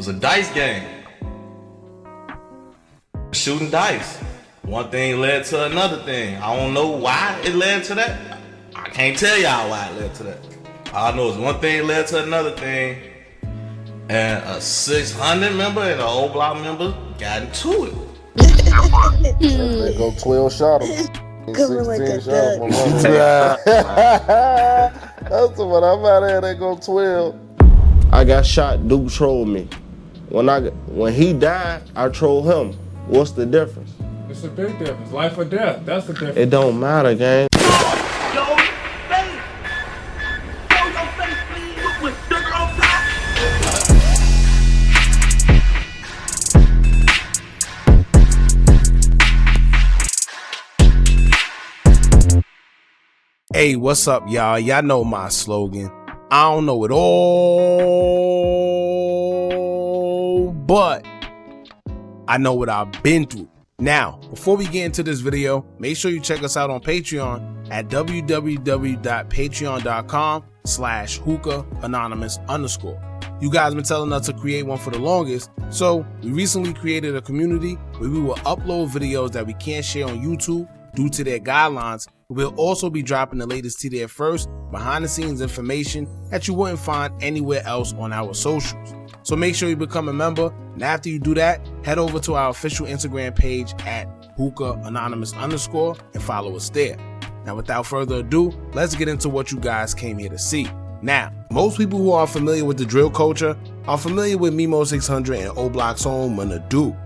was a dice game. Shooting dice. One thing led to another thing. I don't know why it led to that. I can't tell y'all why it led to that. All I know is one thing led to another thing. And a 600 member and an OBlock member got into it. They go 12 shot him. 16 shot him. That's what I'm out here. They go 12. I got shot. Duke trolled me. When he died, I trolled him. What's the difference? It's a big difference. Life or death. That's the difference. It don't matter, gang. Hey, what's up, y'all? Y'all know my slogan. I don't know it all, but I know what I've been through. Now, before we get into this video, make sure you check us out on Patreon at www.patreon.com/Hookah Anonymous _. You guys been telling us to create one for the longest, so we recently created a community where we will upload videos that we can't share on YouTube due to their guidelines. We'll also be dropping the latest to there first, behind the scenes information that you wouldn't find anywhere else on our socials. So make sure you become a member, and after you do that, head over to our official Instagram page at Hookah Anonymous _ and follow us there. Now without further ado, let's get into what you guys came here to see. Now, most people who are familiar with the drill culture are familiar with Memo600 and OBlock's own Munna Duke.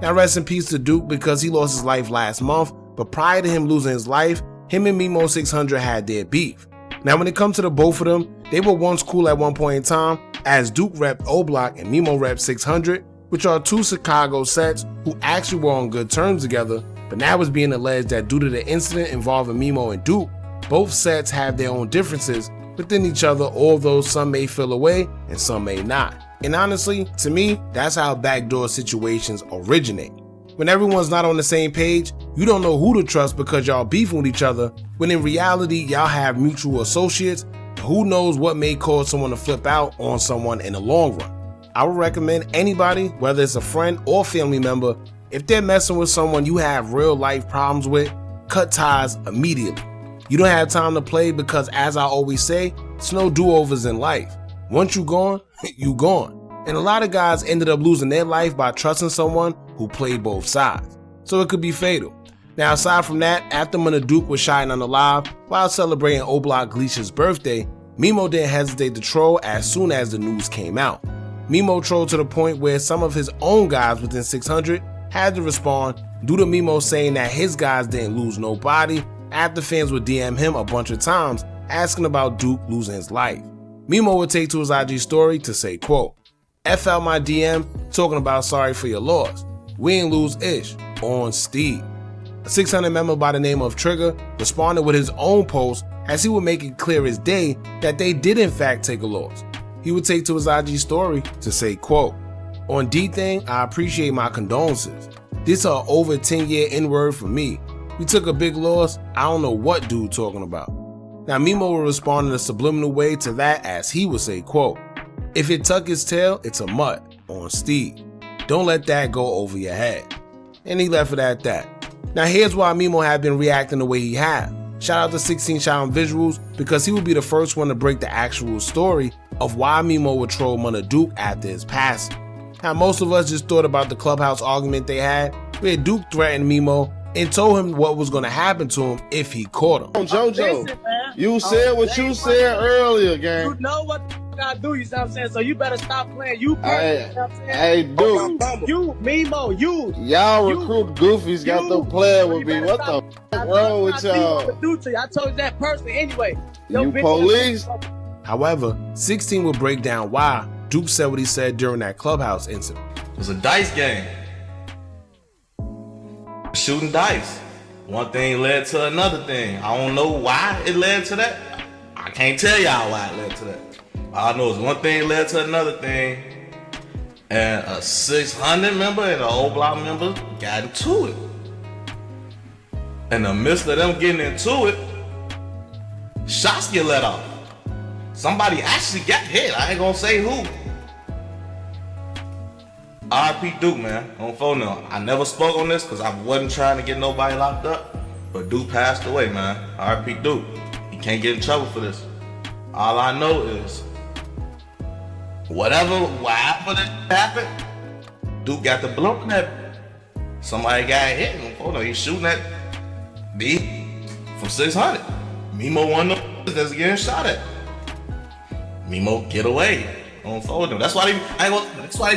Now rest in peace to Duke because he lost his life last month, but prior to him losing his life, him and Memo600 had their beef. Now when it comes to the both of them, they were once cool at one point in time, as Duke repped OBlock and Mimo repped 600, which are two Chicago sets who actually were on good terms together, but now it's being alleged that due to the incident involving Mimo and Duke, both sets have their own differences within each other, although some may feel away and some may not. And honestly, to me, that's how backdoor situations originate. When everyone's not on the same page, you don't know who to trust because y'all beefing with each other, when in reality, y'all have mutual associates, and who knows what may cause someone to flip out on someone in the long run. I would recommend anybody, whether it's a friend or family member, if they're messing with someone you have real life problems with, cut ties immediately. You don't have time to play because, as I always say, it's no do-overs in life. Once you gone, you gone. And a lot of guys ended up losing their life by trusting someone who played both sides. So it could be fatal. Now aside from that, after Munna Duke was shining on the live while celebrating OBlock Glicia's birthday, Mimo didn't hesitate to troll as soon as the news came out. Mimo trolled to the point where some of his own guys within 600 had to respond due to Mimo saying that his guys didn't lose nobody after fans would DM him a bunch of times asking about Duke losing his life. Mimo would take to his IG story to say, quote, "F out my DM talking about sorry for your loss. We ain't lose ish on Steve." A 600 member by the name of Trigger responded with his own post as he would make it clear as day that they did in fact take a loss. He would take to his IG story to say, quote, "On D thing, I appreciate my condolences. This a over 10-year N-word for me. We took a big loss. I don't know what dude talking about." Now Mimo would respond in a subliminal way to that as he would say, quote, "If it tuck its tail, it's a mutt on Steve. Don't let that go over your head." And he left it at that. Now here's why Mimo had been reacting the way he had. Shout out to 16 Shot on Visuals because he would be the first one to break the actual story of why Mimo would troll Munna Duke after his passing. Now most of us just thought about the clubhouse argument they had where Duke threatened Mimo and told him what was going to happen to him if he caught him. JoJo, you said what you said earlier, gang. You know what I do, you know what I'm saying? So you better stop playing. You Hey, you know what I'm saying? hey, Duke. You, Mimo, you. Y'all recruit goofies got them playing with me. What the f wrong with y'all? I told you that person anyway. You police? However, 16 would break down why Duke said what he said during that clubhouse incident. It was a dice game. Shooting dice. One thing led to another thing. I don't know why it led to that. I can't tell y'all why it led to that. All I know is one thing led to another thing. And a 600 member and an OBlock member got into it. In the midst of them getting into it, shots get let off. Somebody actually got hit. I ain't gonna say who. RP Duke, man, on phone now. I never spoke on this because I wasn't trying to get nobody locked up, but Duke passed away, man. RP Duke. He can't get in trouble for this. All I know is, why happened, Duke got the blow in that. Somebody got hit on phone now. He's shooting at B from 600. Mimo one of them that's getting shot at. Mimo get away. On phone. That's why they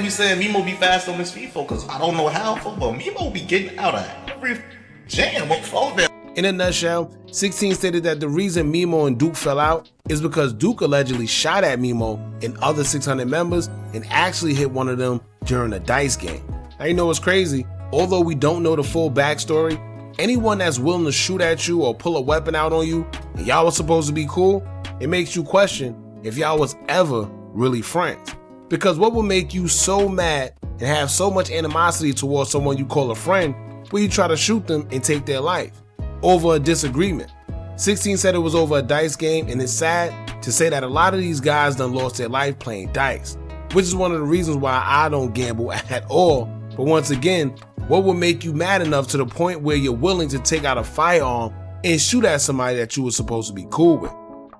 be saying Mimo be fast on his feet, because I don't know how, but Mimo be getting out of every jam on phone. In a nutshell, 16 stated that the reason Mimo and Duke fell out is because Duke allegedly shot at Mimo and other 600 members and actually hit one of them during a dice game. Now you know what's crazy? Although we don't know the full backstory, anyone that's willing to shoot at you or pull a weapon out on you and y'all was supposed to be cool, it makes you question if y'all was ever really friends. Because what would make you so mad and have so much animosity towards someone you call a friend where you try to shoot them and take their life over a disagreement? 16 said it was over a dice game, and it's sad to say that a lot of these guys done lost their life playing dice, which is one of the reasons why I don't gamble at all. But once again, what would make you mad enough to the point where you're willing to take out a firearm and shoot at somebody that you were supposed to be cool with?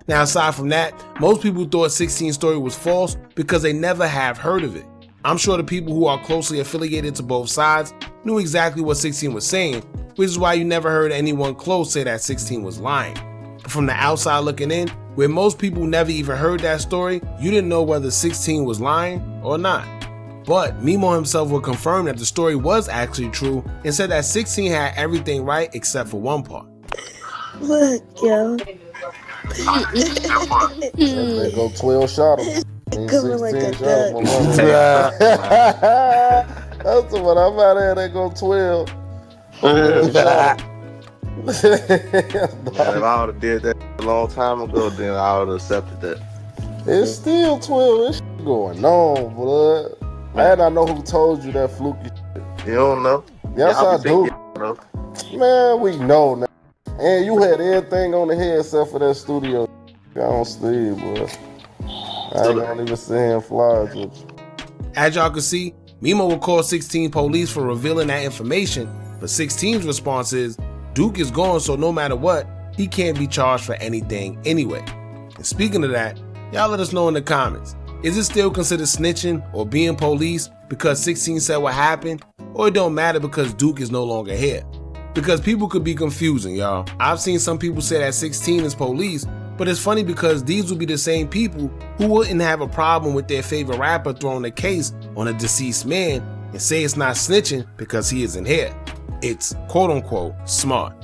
Now, aside from that, most people thought 16's story was false because they never have heard of it. I'm sure the people who are closely affiliated to both sides knew exactly what 16 was saying, which is why you never heard anyone close say that 16 was lying. But from the outside looking in, where most people never even heard that story, you didn't know whether 16 was lying or not. But Mimo himself would confirm that the story was actually true and said that 16 had everything right except for one part. Look, yo. They go 12 shot him. Coming like a duck. That's what I'm out here. They go 12. If I would have did that a long time ago, then I would have accepted that. It's still 12. This shit going on, blood. Man, I know who told you that fluky shit. You don't know? Yes, I do. Know. Man, we know now. And you had everything on the head except for that studio. I don't sleep, boy. I ain't gonna even sit here and fly with you. As y'all can see, Mimo will call 16 police for revealing that information, but 16's response is, Duke is gone, so no matter what, he can't be charged for anything anyway. And speaking of that, y'all let us know in the comments. Is it still considered snitching or being police because 16 said what happened, or it don't matter because Duke is no longer here? Because people could be confusing, y'all. I've seen some people say that 16 is police, but it's funny because these would be the same people who wouldn't have a problem with their favorite rapper throwing a case on a deceased man and say it's not snitching because he isn't here. It's quote unquote smart.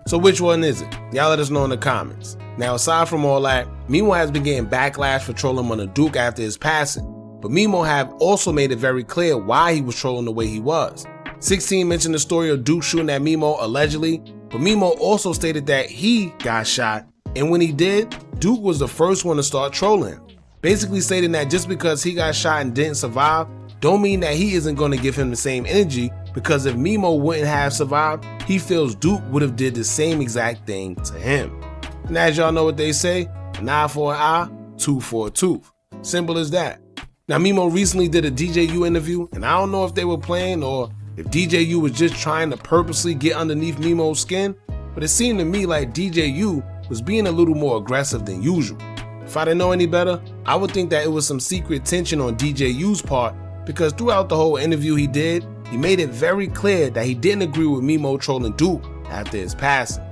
So which one is it? Y'all let us know in the comments. Now, aside from all that, Mimo has been getting backlash for trolling Munna Duke after his passing, but Mimo have also made it very clear why he was trolling the way he was. 16 mentioned the story of Duke shooting at Mimo allegedly, but Mimo also stated that he got shot, and when he did, Duke was the first one to start trolling him, basically stating that just because he got shot and didn't survive, don't mean that he isn't going to give him the same energy, because if Mimo wouldn't have survived, he feels Duke would have did the same exact thing to him. And as y'all know what they say, an eye for an eye, tooth for a tooth. Simple as that. Now, Mimo recently did a DJU interview, and I don't know if they were playing or if DJU was just trying to purposely get underneath Mimo's skin, but it seemed to me like DJU was being a little more aggressive than usual. If I didn't know any better, I would think that it was some secret tension on DJU's part, because throughout the whole interview he did, he made it very clear that he didn't agree with Mimo trolling Duke after his passing.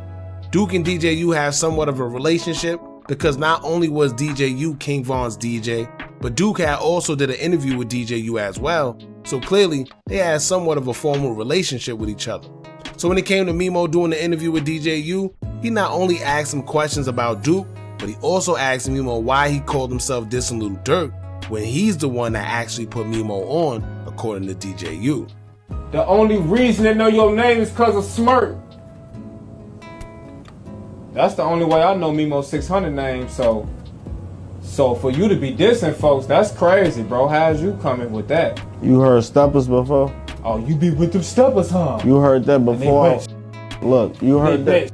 Duke and DJU have somewhat of a relationship because not only was DJU King Von's DJ, but Duke had also did an interview with DJU as well, so clearly they had somewhat of a formal relationship with each other. So when it came to Mimo doing the interview with DJU, he not only asked him questions about Duke, but he also asked Mimo why he called himself Dissing Little Durk when he's the one that actually put Mimo on, according to DJU. The only reason they know your name is because of Smirk. That's the only way I know Memo600 name, so for you to be dissing folks, that's crazy, bro. How's you coming with that? You heard steppers before? Oh, you be with them steppers, huh? You heard that before? Look, you heard that.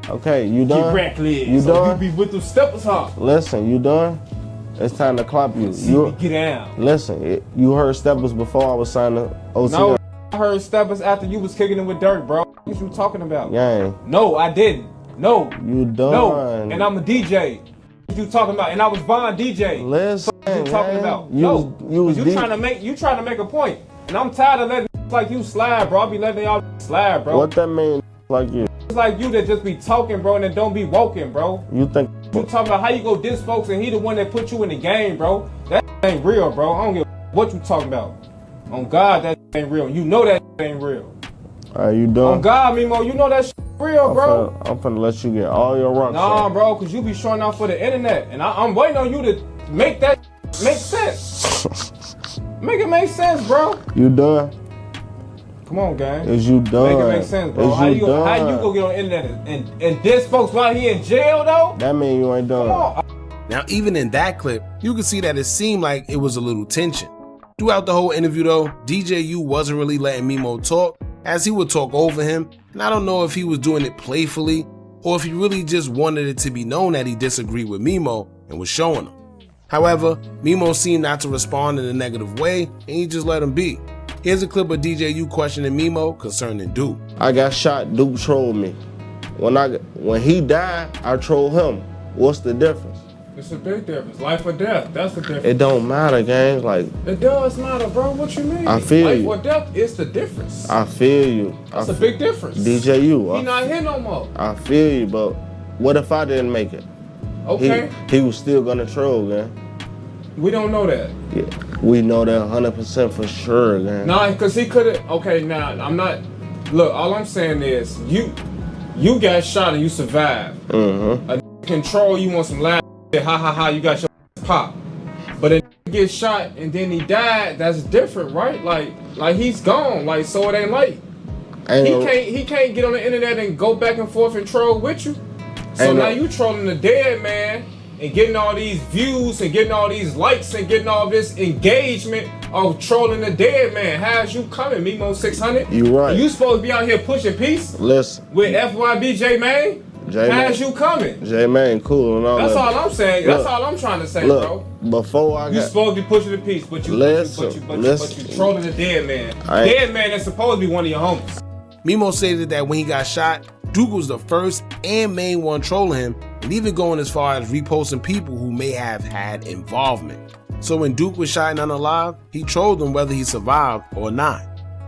Okay, you done? Directly. You so done? You be with them steppers, huh? Listen, you done? It's time to clap you. See me get down. Listen, you heard Steppers before I was signing OT. No, I heard Steppers after you was kicking it with Dirk, bro. What you talking about? Gang. No, I didn't. No. You done. No, and I'm a DJ. What you talking about? And I was Von DJ. Listen, what you talking about? You trying to make a point. And I'm tired of letting like you slide, bro. I be letting y'all slide, bro. What that mean like you? It's like you that just be talking, bro, and then don't be woken, bro. You think you talking about how you go diss folks and he the one that put you in the game, bro. That ain't real, bro. I don't give a what you talking about. On God, that ain't real. You know that ain't real. You done? On God, Mimo, you know that real, bro. I'm finna let you get all your rocks. Nah, bro, cause you be showing out for the internet, and I'm waiting on you to make that make sense. Make it make sense, bro. You done? Come on, gang. Is you done? Make it make sense, bro. How you go get on the internet and diss folks while he in jail, though? That mean you ain't done. Come on. Now, even in that clip, you can see that it seemed like it was a little tension. Throughout the whole interview, though, DJU wasn't really letting Mimo talk, as he would talk over him, and I don't know if he was doing it playfully or if he really just wanted it to be known that he disagreed with Mimo and was showing him. However, Mimo seemed not to respond in a negative way, and he just let him be. Here's a clip of DJU questioning Mimo concerning Duke. I got shot, Duke trolled me. When he died, I trolled him. What's the difference? It's a big difference. Life or death. That's the difference. It don't matter, gang. Like, it does matter, bro. What you mean? I feel you. Life or death is the difference. I feel you. That's a big difference. DJU. He not here no more. I feel you, but what if I didn't make it? Okay. He was still gonna troll, gang. We don't know that. Yeah, we know that 100% for sure, gang. Nah, cause he could've. Okay, now I'm not. Look, all I'm saying is you got shot and you survived. A control you on some loud shit, ha ha ha. You got your pop, but then get shot and then he died. That's different, right? Like he's gone. Like so it ain't like he can't get on the internet and go back and forth and troll with you. So now you trolling the dead man and getting all these views and getting all these likes and getting all this engagement of trolling the dead man. How's you coming, Memo600? You right. You supposed to be out here pushing peace? Listen. With FYB J-Man? How's you coming? J-Man cool and all that. That's all I'm saying. That's all I'm trying to say, bro. Before you supposed to be pushing the peace, but you trolling the dead man. Dead man is supposed to be one of your homies. Mimo stated that when he got shot, Duke was the first and main one trolling him, and even going as far as reposting people who may have had involvement. So when Duke was shot and unalive, he trolled him whether he survived or not.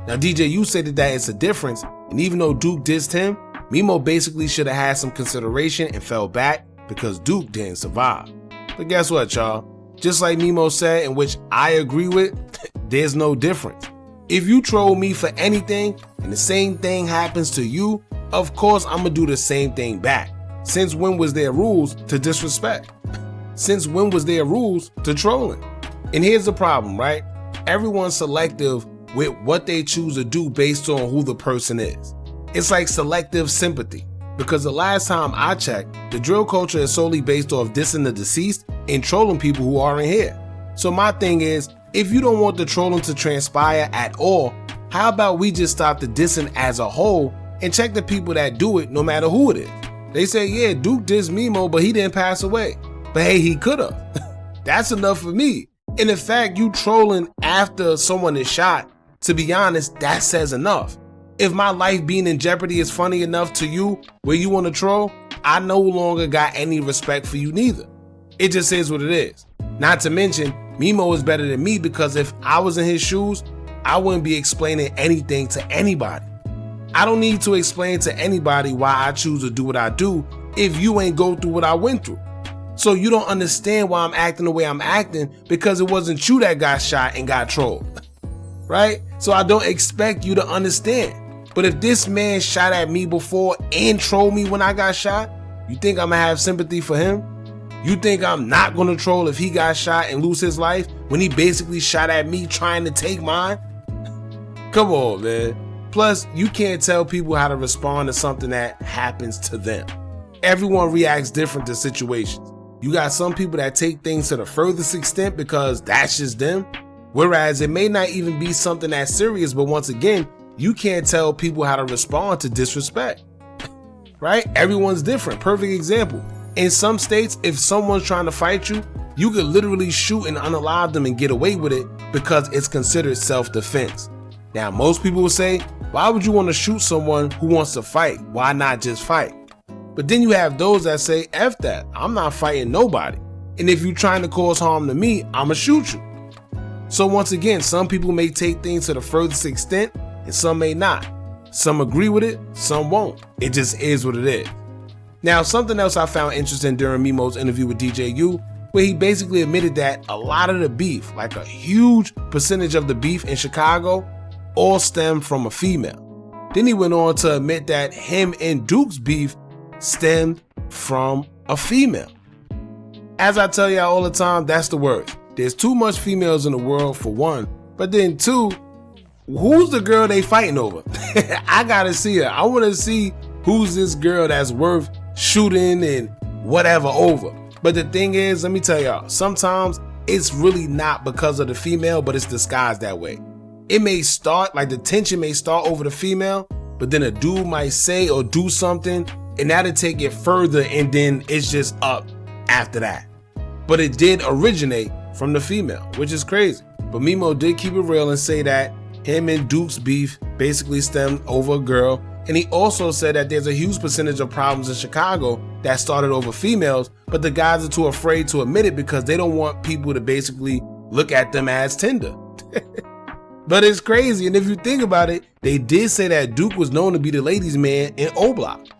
Now DJU stated that it's a difference, and even though Duke dissed him, Mimo basically should have had some consideration and fell back because Duke didn't survive. But guess what, y'all? Just like Mimo said, in which I agree with, there's no difference. If you troll me for anything and the same thing happens to you, of course I'm gonna do the same thing back. Since when was there rules to disrespect? Since when was there rules to trolling? And here's the problem, right? Everyone's selective with what they choose to do based on who the person is. It's like selective sympathy, because the last time I checked, the drill culture is solely based off dissing the deceased and trolling people who aren't here. So my thing is, if you don't want the trolling to transpire at all, how about we just stop the dissing as a whole and check the people that do it no matter who it is? They say, yeah, Duke dissed Mimo, but he didn't pass away. But hey, he could've. That's enough for me. And in fact, you trolling after someone is shot, to be honest, that says enough. If my life being in jeopardy is funny enough to you where you want to troll, I no longer got any respect for you neither. It just is what it is. Not to mention, Mimo is better than me because if I was in his shoes, I wouldn't be explaining anything to anybody. I don't need to explain to anybody why I choose to do what I do if you ain't go through what I went through. So you don't understand why I'm acting the way I'm acting because it wasn't you that got shot and got trolled, right? So I don't expect you to understand. But if this man shot at me before and trolled me when I got shot, you think I'm gonna have sympathy for him? You think I'm not gonna troll if he got shot and lose his life when he basically shot at me trying to take mine? Come on, man. Plus, you can't tell people how to respond to something that happens to them. Everyone reacts different to situations. You got some people that take things to the furthest extent because that's just them. Whereas it may not even be something that serious, but once again, you can't tell people how to respond to disrespect, right? Everyone's different. Perfect example. In some states, if someone's trying to fight you, you could literally shoot and unalive them and get away with it because it's considered self-defense. Now, most people will say, why would you want to shoot someone who wants to fight? Why not just fight? But then you have those that say, F that, I'm not fighting nobody. And if you're trying to cause harm to me, I'ma shoot you. So once again, some people may take things to the furthest extent and some may not. Some agree with it, some won't. It just is what it is. Now, something else I found interesting during Mimo's interview with DJ U, where he basically admitted that a lot of the beef, like a huge percentage of the beef in Chicago, all stemmed from a female. Then he went on to admit that him and Duke's beef stemmed from a female. As I tell y'all all the time, that's the worst. There's too much females in the world, for one, but then two, who's the girl they fighting over? I gotta see her. I wanna see who's this girl that's worth shooting and whatever over. But the thing is, let me tell y'all, sometimes it's really not because of the female, but it's disguised that way. It may start, like the tension may start over the female, but then a dude might say or do something and that'll take it further and then it's just up after that. But it did originate from the female, which is crazy. But Mimo did keep it real and say that him and Duke's beef basically stemmed over a girl. And he also said that there's a huge percentage of problems in Chicago that started over females, but the guys are too afraid to admit it because they don't want people to basically look at them as Tinder. But it's crazy. And if you think about it, they did say that Duke was known to be the ladies' man in OBlock,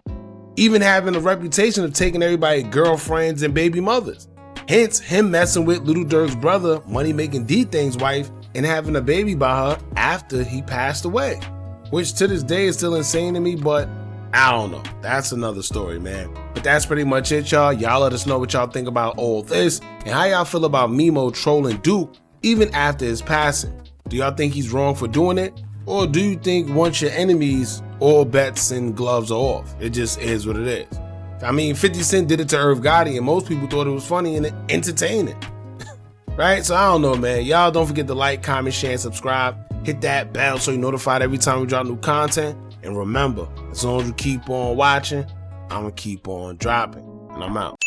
even having a reputation of taking everybody girlfriends and baby mothers. Hence him messing with Little Durk's brother, Money Making D Thing's wife, and having a baby by her after he passed away. Which to this day is still insane to me, but I don't know. That's another story, man. But that's pretty much it, y'all. Y'all let us know what y'all think about all this and how y'all feel about Mimo trolling Duke even after his passing. Do y'all think he's wrong for doing it? Or do you think once your enemies, all bets and gloves are off? It just is what it is. I mean, 50 Cent did it to Irv Gotti and most people thought it was funny and entertaining. Right? So I don't know, man. Y'all don't forget to like, comment, share, and subscribe. Hit that bell so you're notified every time we drop new content. And remember, as long as you keep on watching, I'm going to keep on dropping. And I'm out.